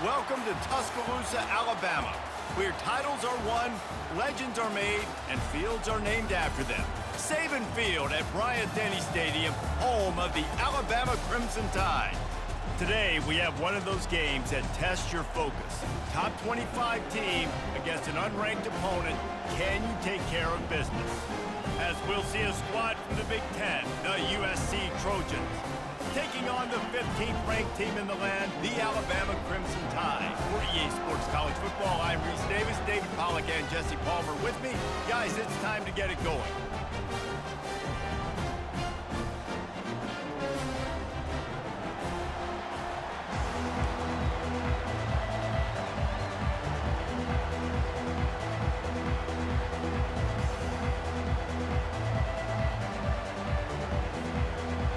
Welcome to Tuscaloosa, Alabama, where titles are won, legends are made, and fields are named after them. Saban Field at Bryant-Denny Stadium, home of the Alabama Crimson Tide. Today, we have one of those games that tests your focus. Top 25 team against an unranked opponent. Can you take care of business? As we'll see a squad from the Big Ten, the USC Trojans, taking on the 15th ranked team in the land, the Alabama Crimson Tide. For EA Sports College Football, I'm Reese Davis, David Pollack, and Jesse Palmer with me. Guys, it's time to get it going.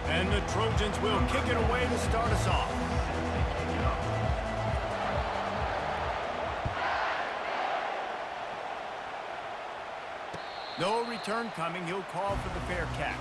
And the Trojans will kick it away to start us off. No return coming. He'll call for the fair catch.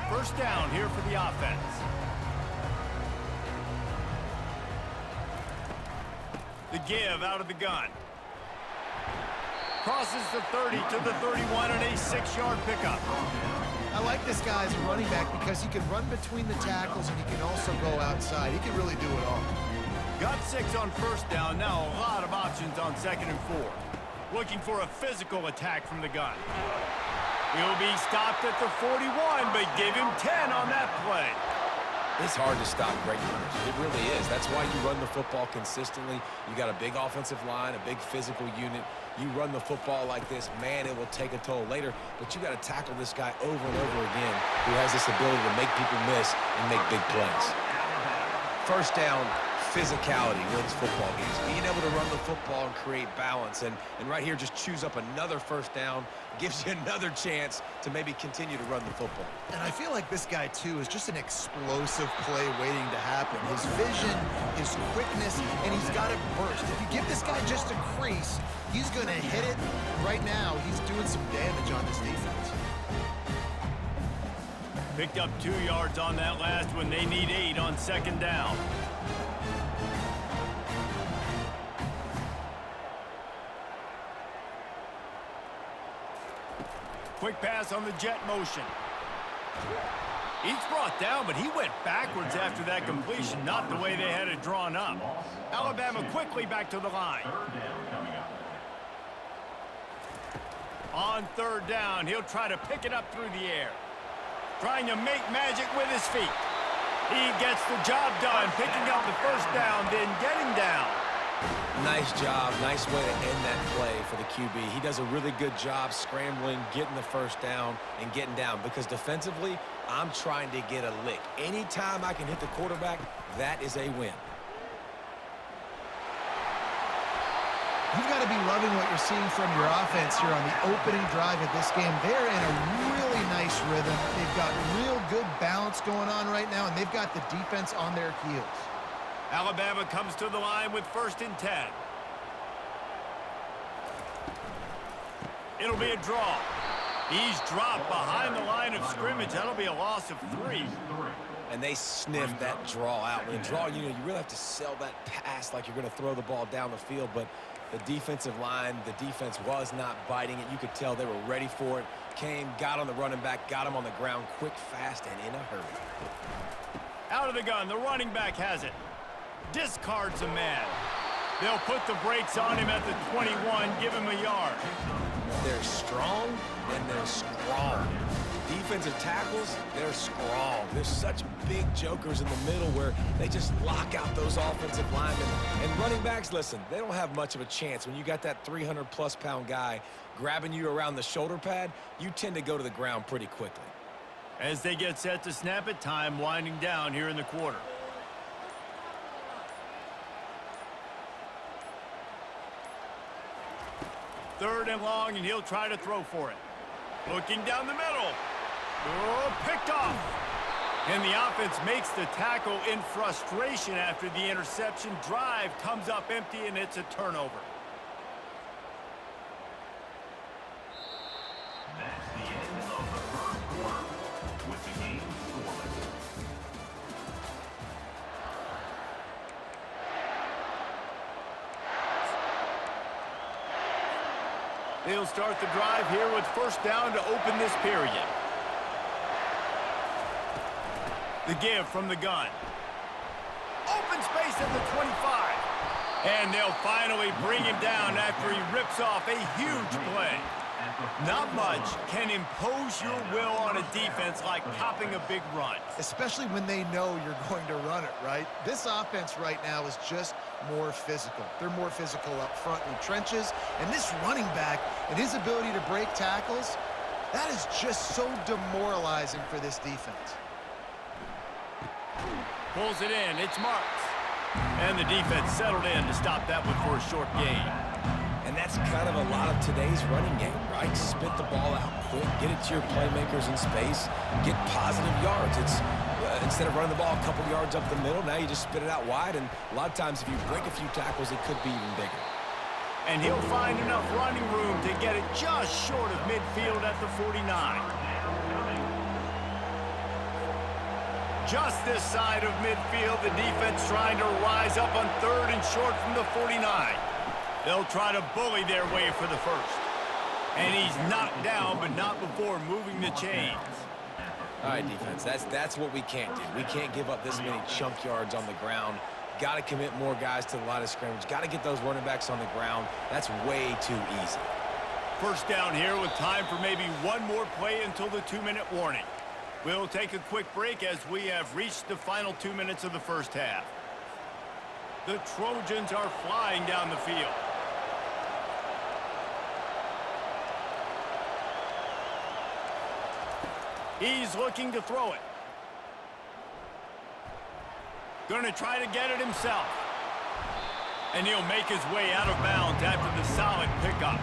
First down here for the offense. The give out of the gun. Crosses the 30 to the 31 and a 6-yard pickup. I like this guy as a running back because he can run between the tackles and he can also go outside. He can really do it all. Got 6 on first down. Now a lot of options on 2nd and 4. Looking for a physical attack from the gun. He'll be stopped at the 41, but give him 10 on that play. It's hard to stop great runners. It really is. That's why you run the football consistently. You got a big offensive line, a big physical unit. You run the football like this, man, it will take a toll later, but you got to tackle this guy over and over again who has this ability to make people miss and make big plays. First down, physicality wins football games. Being able to run the football and create balance. And right here, just choose up another first down, gives you another chance to maybe continue to run the football. And I feel like this guy, too, is just an explosive play waiting to happen. His vision, his quickness, and he's got it burst. If you give this guy just a crease, he's going to hit it. Right now, he's doing some damage on this defense. Picked up 2 yards on that last one. They need 8 on 2nd down. Quick pass on the jet motion. He's brought down, but he went backwards after that completion, not the way they had it drawn up. Alabama quickly back to the line. On 3rd down, he'll try to pick it up through the air. Trying to make magic with his feet. He gets the job done, picking up the first down, then getting down. Nice job. Nice way to end that play for the QB. He does a really good job scrambling, getting the first down, and getting down. Because defensively, I'm trying to get a lick. Anytime I can hit the quarterback, that is a win. You've got to be loving what you're seeing from your offense here on the opening drive of this game. They're in a really nice rhythm. They've got real good balance going on right now, and they've got the defense on their heels. Alabama comes to the line with 1st and 10. It'll be a draw. He's dropped behind the line of scrimmage. That'll be a loss of 3. and they sniff that draw out. When you draw, you really have to sell that pass like you're going to throw the ball down the field, but the defensive line, the defense was not biting it. You could tell they were ready for it. Came, got on the running back, got him on the ground quick, fast, and in a hurry. Out of the gun, the running back has it. Discards a man. They'll put the brakes on him at the 21, give him a yard. They're strong, and they're strong. Defensive tackles, they're strong. There's such big jokers in the middle where they just lock out those offensive linemen. And running backs, listen, they don't have much of a chance. When you got that 300-plus pound guy grabbing you around the shoulder pad, you tend to go to the ground pretty quickly. As they get set to snap it, time winding down here in the quarter. Third and long, and he'll try to throw for it. Looking down the middle. Oh, picked off. And the offense makes the tackle in frustration after the interception. Drive comes up empty, and it's a turnover. That's the end of the first quarter, with the game scoreless. They'll start the drive here with first down to open this period. The give from the gun. Open space at the 25. And they'll finally bring him down after he rips off a huge play. Not much can impose your will on a defense like popping a big run. Especially when they know you're going to run it, right? This offense right now is just more physical. They're more physical up front in the trenches. And this running back and his ability to break tackles, that is just so demoralizing for this defense. Pulls it in. It's Marks. And the defense settled in to stop that one for a short gain. And that's kind of a lot of today's running game, right? Spit the ball out quick, get it to your playmakers in space, get positive yards. It's instead of running the ball a couple yards up the middle, now you just spit it out wide, and a lot of times if you break a few tackles, it could be even bigger. And he'll find enough running room to get it just short of midfield at the 49. Just this side of midfield, the defense trying to rise up on third and short from the 49. They'll try to bully their way for the first. And he's knocked down, but not before moving the chains. All right, defense, that's what we can't do. We can't give up this many chunk yards on the ground. Got to commit more guys to the line of scrimmage. Got to get those running backs on the ground. That's way too easy. First down here with time for maybe one more play until the 2-minute warning. We'll take a quick break as we have reached the final 2 minutes of the first half. The Trojans are flying down the field. He's looking to throw it. Gonna try to get it himself. And he'll make his way out of bounds after the solid pickup.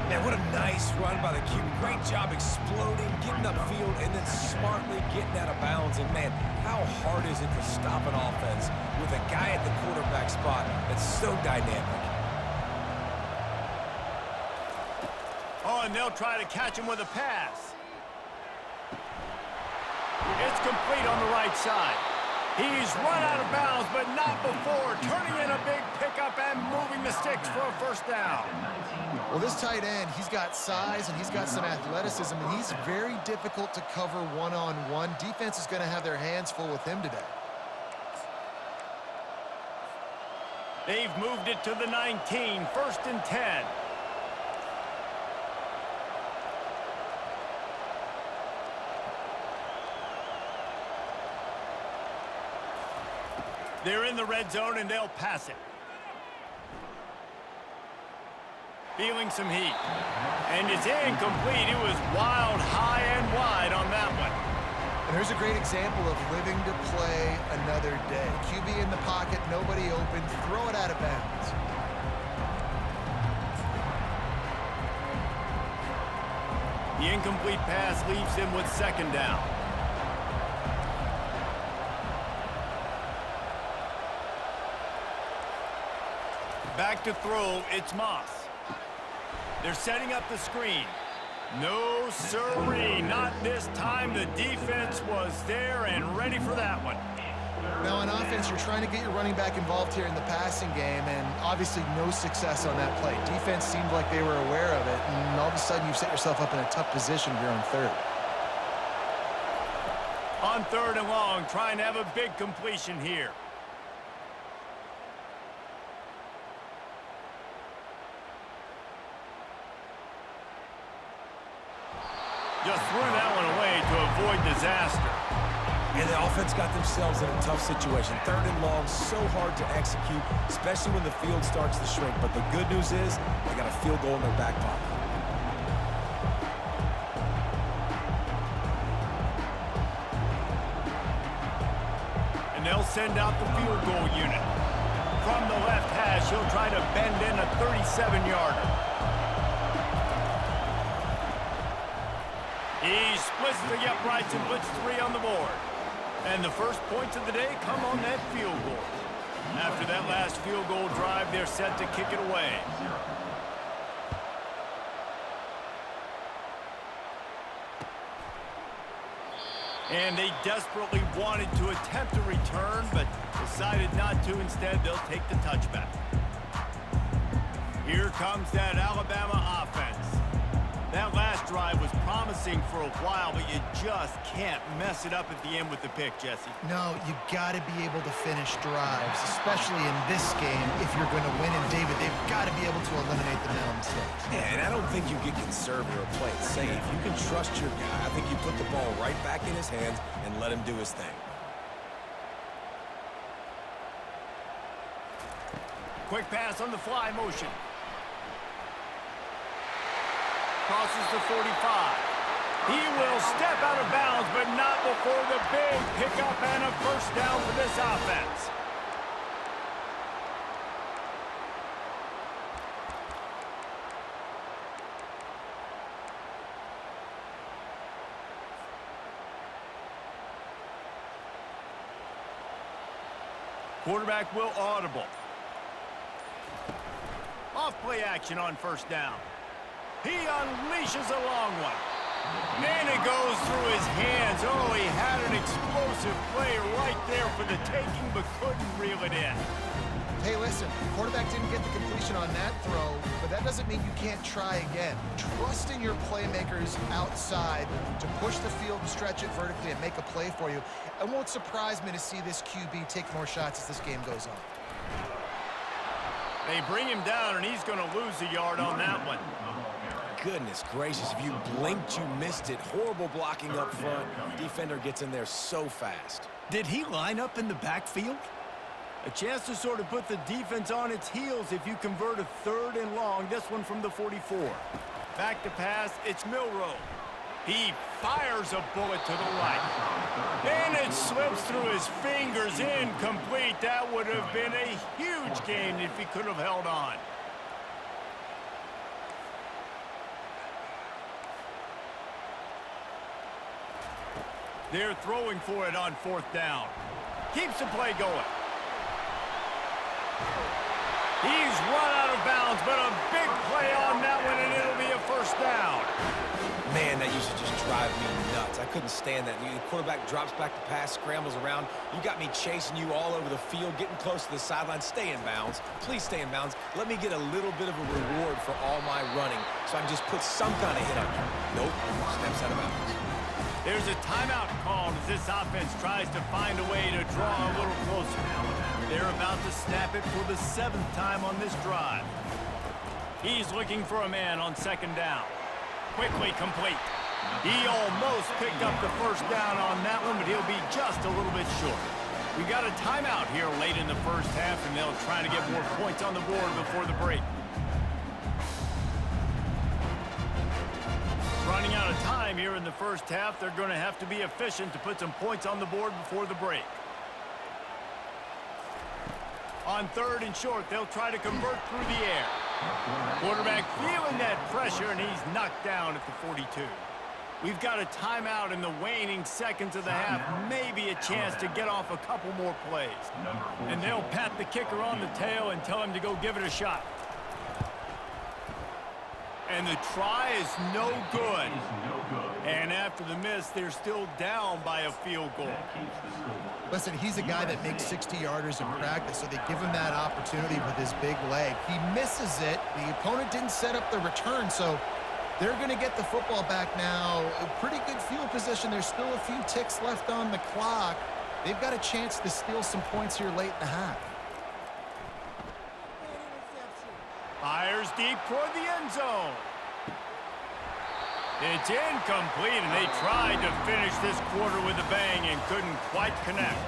Man, what a nice run by the QB. Great job exploding, getting upfield, and then smartly getting out of bounds. And, man, how hard is it to stop an offense with a guy at the quarterback spot that's so dynamic? Oh, and they'll try to catch him with a pass. It's complete on the right side. He's run out of bounds, but not before turning in a big pickup and moving the sticks for a first down. Well, this tight end, he's got size and he's got some athleticism, and he's very difficult to cover one-on-one. Defense is going to have their hands full with him today. They've moved it to the 19, first and 10. They're in the red zone, and they'll pass it. Feeling some heat. And it's incomplete. It was wild, high, and wide on that one. And here's a great example of living to play another day. QB in the pocket, nobody open, throw it out of bounds. The incomplete pass leaves him with second down. Back to throw, it's Moss. They're setting up the screen. No, sirree, not this time. The defense was there and ready for that one. Now, on offense, you're trying to get your running back involved here in the passing game, and obviously no success on that play. Defense seemed like they were aware of it, and all of a sudden you've set yourself up in a tough position here on third. On 3rd and long, trying to have a big completion here. Just threw that one away to avoid disaster. And the offense got themselves in a tough situation. 3rd and long, so hard to execute, especially when the field starts to shrink. But the good news is they got a field goal in their back pocket. And they'll send out the field goal unit. From the left hash, he'll try to bend in a 37-yarder. He splits the uprights and puts 3 on the board. And the first points of the day come on that field goal. After that last field goal drive, they're set to kick it away. And they desperately wanted to attempt a return, but decided not to. Instead, they'll take the touchback. Here comes that Alabama offense. That last drive was promising for a while, but you just can't mess it up at the end with the pick, Jesse. No, you got to be able to finish drives, especially in this game if you're going to win. And, David, they've got to be able to eliminate the mental mistakes. Yeah, and I don't think you get conservative or play it safe. You can trust your guy. I think you put the ball right back in his hands and let him do his thing. Quick pass on the fly motion. Crosses the 45. He will step out of bounds, but not before the big pickup and a first down for this offense. Quarterback will audible. Off play action on first down. He unleashes a long one. And it goes through his hands. Oh, he had an explosive play right there for the taking, but couldn't reel it in. Hey, listen, quarterback didn't get the completion on that throw, but that doesn't mean you can't try again. Trust in your playmakers outside to push the field and stretch it vertically and make a play for you. It won't surprise me to see this QB take more shots as this game goes on. They bring him down, and he's going to lose a yard on that one. Goodness gracious, if you blinked, you missed it. Horrible blocking up front. Defender gets in there so fast. Did he line up in the backfield? A chance to sort of put the defense on its heels if you convert a 3rd and long, this one from the 44. Back to pass, it's Milroe. He fires a bullet to the right. And it slips through his fingers, incomplete. That would have been a huge gain if he could have held on. They're throwing for it on 4th down. Keeps the play going. He's run out of bounds, but a big play on that one, and it'll be a first down. Man, that used to just drive me nuts. I couldn't stand that. The quarterback drops back to pass, scrambles around. You got me chasing you all over the field, getting close to the sideline. Stay in bounds. Please stay in bounds. Let me get a little bit of a reward for all my running so I can just put some kind of hit on you. Nope, steps out of bounds. There's a timeout called as this offense tries to find a way to draw a little closer. They're about to snap it for the 7th time on this drive. He's looking for a man on 2nd down. Quickly complete. He almost picked up the first down on that one, but he'll be just a little bit short. We got a timeout here late in the first half, and they'll try to get more points on the board before the break. Running out of time here in the first half, they're going to have to be efficient to put some points on the board before the break. On 3rd and short, they'll try to convert through the air. Quarterback feeling that pressure, and he's knocked down at the 42. We've got a timeout in the waning seconds of the half. Maybe a chance to get off a couple more plays. And they'll pat the kicker on the tail and tell him to go give it a shot. And the try is no good. And after the miss, they're still down by a field goal. Listen, he's a guy that makes 60-yarders in practice, so they give him that opportunity with his big leg. He misses it. The opponent didn't set up the return, so they're going to get the football back now. A pretty good field position. There's still a few ticks left on the clock. They've got a chance to steal some points here late in the half. Fires deep toward the end zone. It's incomplete, and they tried to finish this quarter with a bang and couldn't quite connect.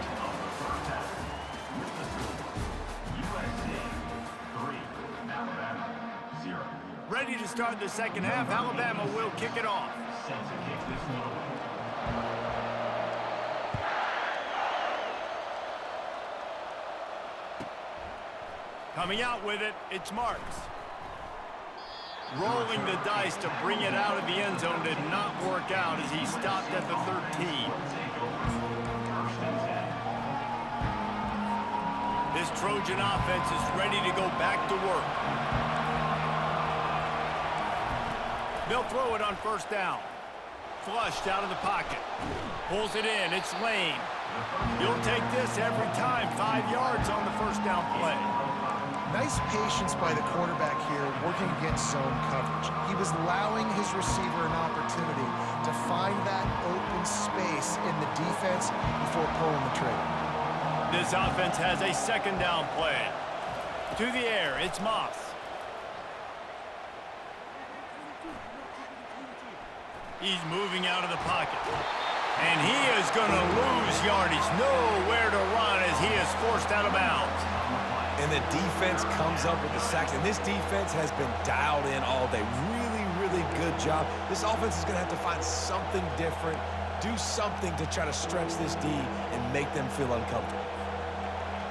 Ready to start the second half. Alabama will kick it off. Coming out with it, it's Marks. Rolling the dice to bring it out of the end zone did not work out as he stopped at the 13. This Trojan offense is ready to go back to work. They'll throw it on first down. Flushed out of the pocket. Pulls it in. It's Lane. He'll take this every time. 5 yards on the first down play. Nice patience by the quarterback here working against zone coverage. He was allowing his receiver an opportunity to find that open space in the defense before pulling the trigger. This offense has a second down play. To the air, it's Moss. He's moving out of the pocket. And he is going to lose yardage. Nowhere to run as he is forced out of bounds. And the defense comes up with the sacks. And this defense has been dialed in all day. Really, really good job. This offense is going to have to find something different, do something to try to stretch this D and make them feel uncomfortable.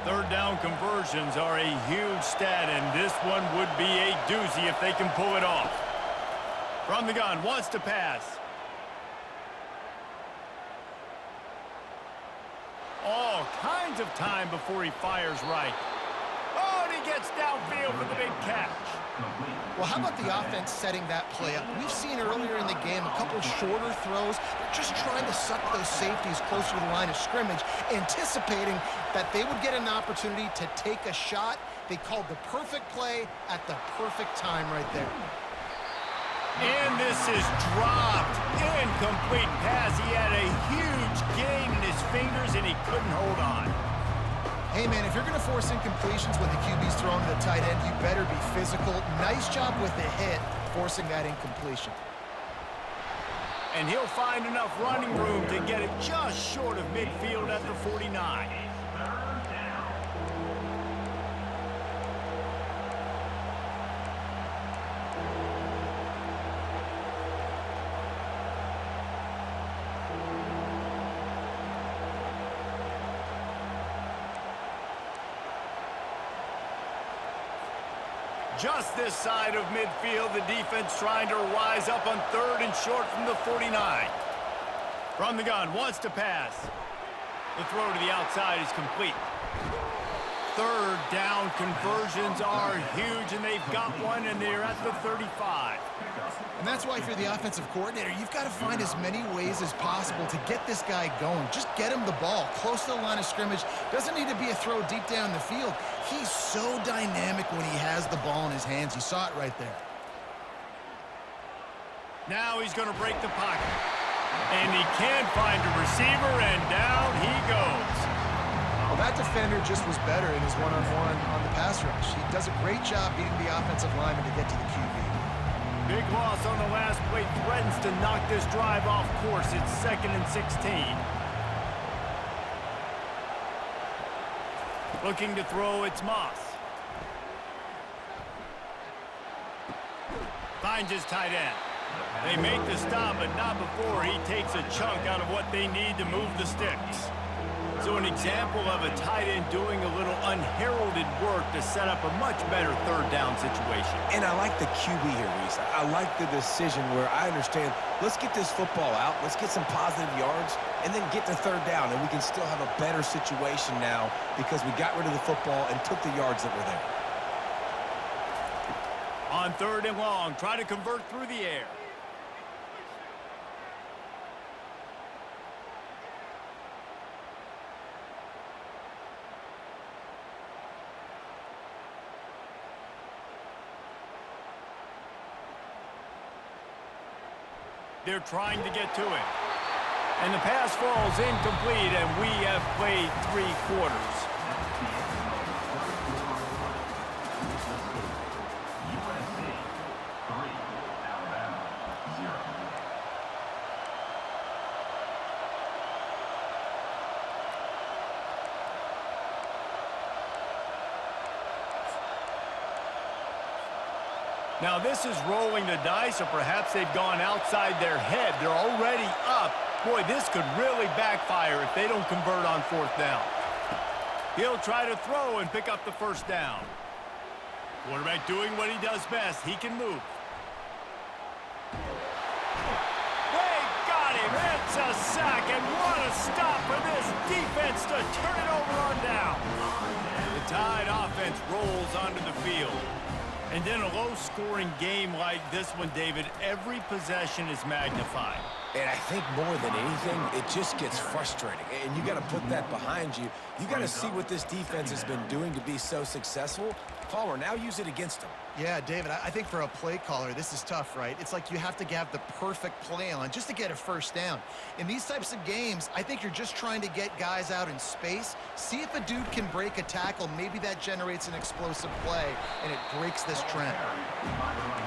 Third down conversions are a huge stat, and this one would be a doozy if they can pull it off. From the gun, wants to pass. All kinds of time before he fires right. Oh, and he gets downfield for the big catch. Well, how about the offense setting that play up? We've seen earlier in the game a couple shorter throws. They're just trying to suck those safeties closer to the line of scrimmage, anticipating that they would get an opportunity to take a shot. They called the perfect play at the perfect time right there. And this is dropped. Incomplete pass. He had a huge gain in his fingers, and he couldn't hold on. Hey, man, if you're going to force incompletions when the QB's throwing to the tight end, you better be physical. Nice job with the hit, forcing that incompletion. And he'll find enough running room to get it just short of midfield at the 49. Just this side of midfield, the defense trying to rise up on third and short from the 49. From the gun, wants to pass. The throw to the outside is complete. Third down conversions are huge, and they've got one, and they're at the 35. And that's why if you're the offensive coordinator, you've got to find as many ways as possible to get this guy going. Just get him the ball close to the line of scrimmage. Doesn't need to be a throw deep down the field. He's so dynamic when he has the ball in his hands. You saw it right there. Now he's going to break the pocket. And he can't find a receiver, and down he goes. Well, that defender just was better in his one-on-one on the pass rush. He does a great job beating the offensive lineman to get to the QB. Big loss on the last play, threatens to knock this drive off course. It's 2nd and 16. Looking to throw, it's Moss. Finds his tight end. They make the stop, but not before he takes a chunk out of what they need to move the sticks. So an example of a tight end doing a little unheralded work to set up a much better third down situation. And I like the QB here, Reese. I like the decision where I understand, let's get this football out, let's get some positive yards, and then get to third down, and we can still have a better situation now because we got rid of the football and took the yards that were there. On 3rd and long, try to convert through the air. They're trying to get to it. And the pass falls incomplete, and we have played 3 quarters. Now this is rolling the dice, or perhaps they've gone outside their head. They're already up. Boy, this could really backfire if they don't convert on 4th down. He'll try to throw and pick up the 1st down. Quarterback doing what he does best. He can move. They got him. It's a sack, and what a stop for this defense to turn it over on down. The Tide offense rolls onto the field. And in a low-scoring game like this one, David, every possession is magnified. And I think more than anything, it just gets frustrating. And you got to put that behind you. You got to see what this defense has been doing to be so successful. Palmer, now use it against them. Yeah, David, I think for a play caller, this is tough, right? It's like you have to have the perfect play on just to get a 1st down. In these types of games, I think you're just trying to get guys out in space, see if a dude can break a tackle. Maybe that generates an explosive play, and it breaks this trend.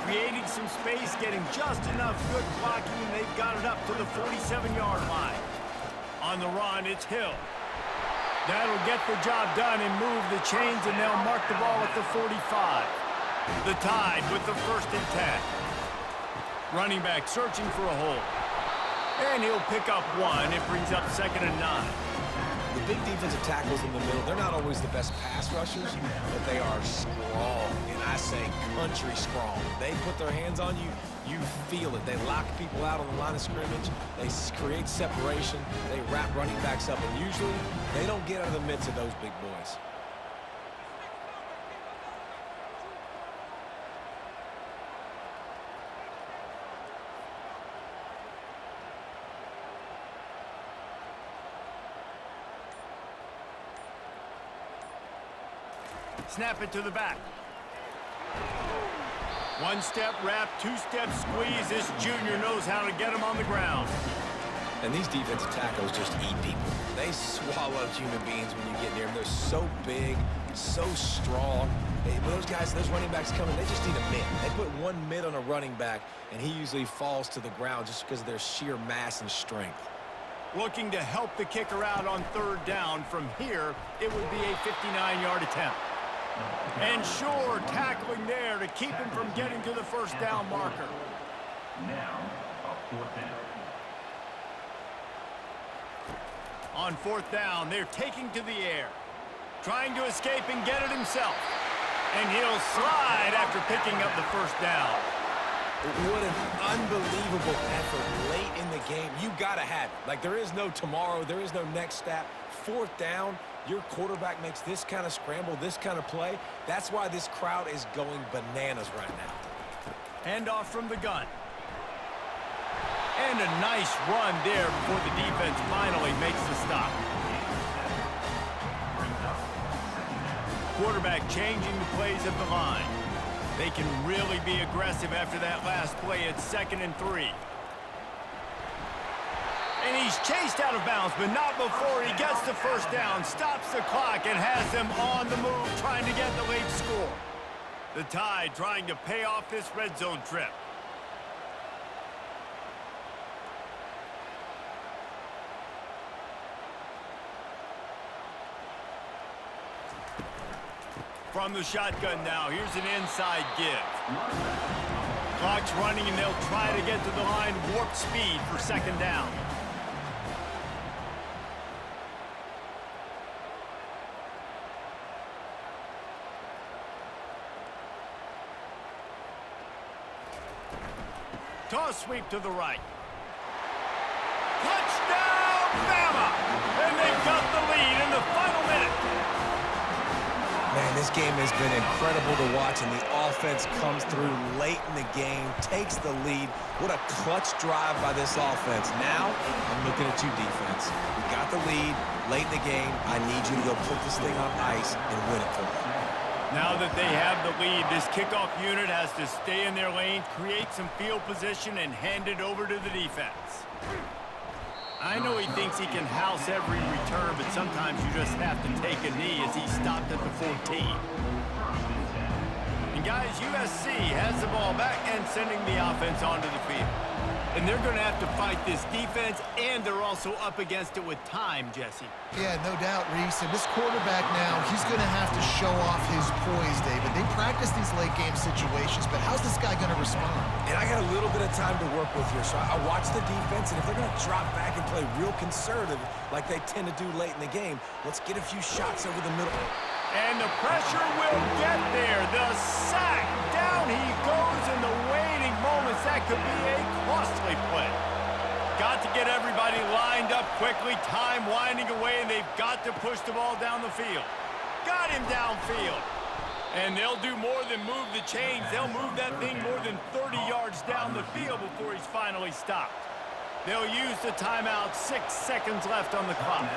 Creating some space, getting just enough good blocking, and they've got it up to the 47-yard line. On the run, it's Hill. That'll get the job done and move the chains, and they'll mark the ball at the 45. The Tide with the 1st and 10. Running back searching for a hole. And he'll pick up 1. It brings up 2nd and 9. The big defensive tackles in the middle, they're not always the best pass rushers, but they are strong, and I say country strong. They put their hands on you, you feel it. They lock people out on the line of scrimmage. They create separation. They wrap running backs up, and usually they don't get out of the midst of those big boys. Snap it to the back. 1-step wrap, 2-step squeeze. This junior knows how to get him on the ground. And these defensive tackles just eat people. They swallow human beings when you get near them. They're so big, so strong. Those guys, those running backs coming, they just need a mid. They put 1 mid on a running back, and he usually falls to the ground just because of their sheer mass and strength. Looking to help the kicker out on 3rd down. From here, it would be a 59-yard attempt. And sure, tackling there to keep him from getting to the 1st down marker. Now, a 4th down. On 4th down, they're taking to the air. Trying to escape and get it himself. And he'll slide after picking up the 1st down. What an unbelievable effort late in the game. You got to have it. Like, there is no tomorrow. There is no next step. 4th down, your quarterback makes this kind of scramble, this kind of play. That's why this crowd is going bananas right now. Handoff from the gun. And a nice run there before the defense finally makes the stop. Quarterback changing the plays at the line. They can really be aggressive after that last play. It's 2nd and 3. And he's chased out of bounds, but not before he gets the 1st down, stops the clock, and has them on the move, trying to get the late score. The Tide trying to pay off this red zone trip. From the shotgun now, here's an inside give. Clock's running, and they'll try to get to the line, warp speed for 2nd down. Toss sweep to the right. Touchdown, Bama! And they've got the lead in the final minute. Man, Man, this game has been incredible to watch, and the offense comes through late in the game, takes the lead. What a clutch drive by this offense. Now, I'm looking at you, defense. We got the lead late in the game. I need you to go put this thing on ice and win it for me. Now that they have the lead, this kickoff unit has to stay in their lane, create some field position, and hand it over to the defense. I know he thinks he can house every return, but sometimes you just have to take a knee as he stopped at the 14. And guys, USC has the ball back and sending the offense onto the field. And they're going to have to fight this defense, and they're also up against it with time, Jesse. Yeah, no doubt, Reese. And this quarterback now, he's going to have to show off his poise, David. They practice these late-game situations, but how's this guy going to respond? And I got a little bit of time to work with here, so I watch the defense, and if they're going to drop back and play real conservative like they tend to do late in the game, let's get a few shots over the middle. And the pressure will get there. The sack. Down he goes in the waiting moments. That could be a costly play. Got to get everybody lined up quickly. Time winding away, and they've got to push the ball down the field. Got him downfield. And they'll do more than move the chains. They'll move that thing more than 30 yards down the field before he's finally stopped. They'll use the timeout. 6 seconds left on the clock.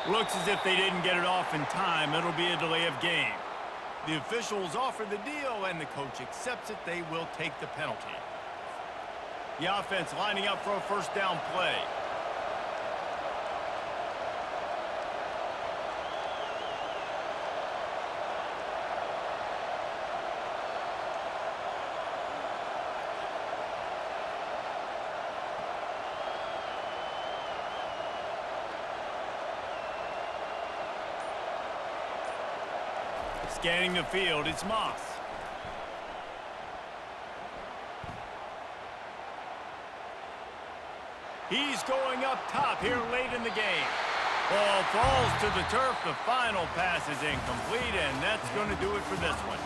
Looks as if they didn't get it off in time. It'll be a delay of game. The officials offer the deal, and the coach accepts it. They will take the penalty. The offense lining up for a first down play. Scanning the field, it's Moss. He's going up top here late in the game. Ball falls to the turf. The final pass is incomplete, and that's going to do it for this one.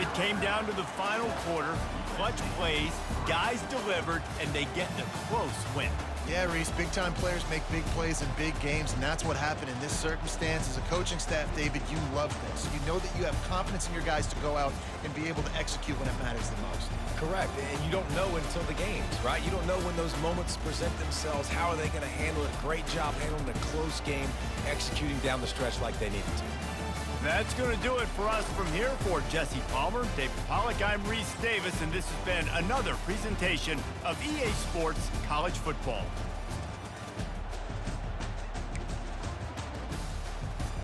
It came down to the final quarter. Clutch plays, guys delivered, and they get a close win. Yeah, Reese, big-time players make big plays in big games, and that's what happened in this circumstance. As a coaching staff, David, you love this. You know that you have confidence in your guys to go out and be able to execute when it matters the most. Correct, and you don't know until the games, right? You don't know when those moments present themselves. How are they going to handle it? Great job handling a close game, executing down the stretch like they needed to. That's going to do it for us from here. For Jesse Palmer, David Pollack, I'm Reese Davis, and this has been another presentation of EA Sports College Football.